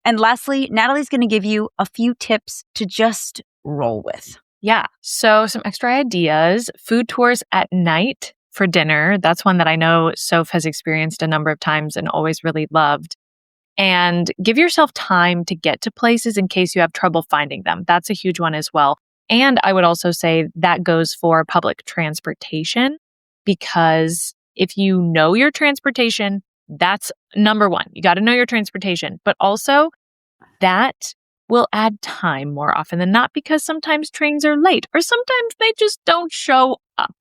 And lastly, Natalie's going to give you a few tips to just roll with. Yeah. So some extra ideas. Food tours at night for dinner. That's one that I know Soph has experienced a number of times and always really loved. And give yourself time to get to places in case you have trouble finding them. That's a huge one as well. And I would also say that goes for public transportation, because if you know your transportation, that's number one. You got to know your transportation, but also that will add time more often than not, because sometimes trains are late or sometimes they just don't show up.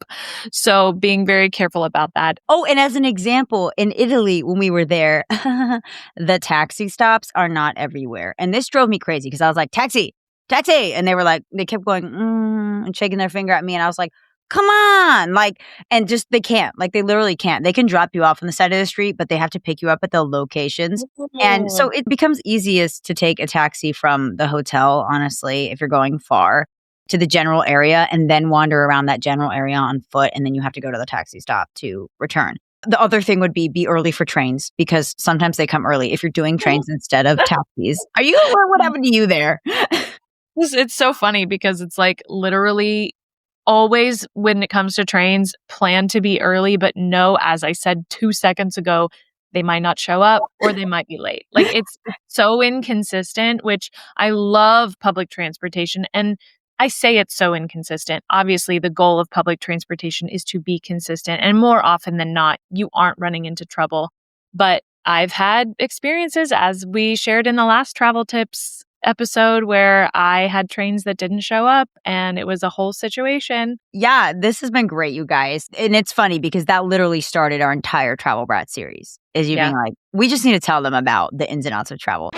So being very careful about that. Oh, and as an example, in Italy, when we were there, the taxi stops are not everywhere. And this drove me crazy because I was like, taxi, taxi. And they were like, they kept going, and shaking their finger at me. And I was like, come on. Like, and just, they can't. Like, they literally can't. They can drop you off on the side of the street, but they have to pick you up at the locations. And so it becomes easiest to take a taxi from the hotel, honestly, if you're going far, to the general area and then wander around that general area on foot. And then you have to go to the taxi stop to return. The other thing would be early for trains, because sometimes they come early if you're doing trains instead of taxis. Are you aware what happened to you there? It's so funny because it's like literally always when it comes to trains, plan to be early, but know, as I said 2 seconds ago, they might not show up or they might be late. Like it's so inconsistent, which I love public transportation. And I say it's so inconsistent. Obviously, the goal of public transportation is to be consistent. And more often than not, you aren't running into trouble. But I've had experiences, as we shared in the last travel tips episode, where I had trains that didn't show up and it was a whole situation. Yeah, this has been great, you guys. And it's funny because that literally started our entire Travel Brat series, is you being like, we just need to tell them about the ins and outs of travel.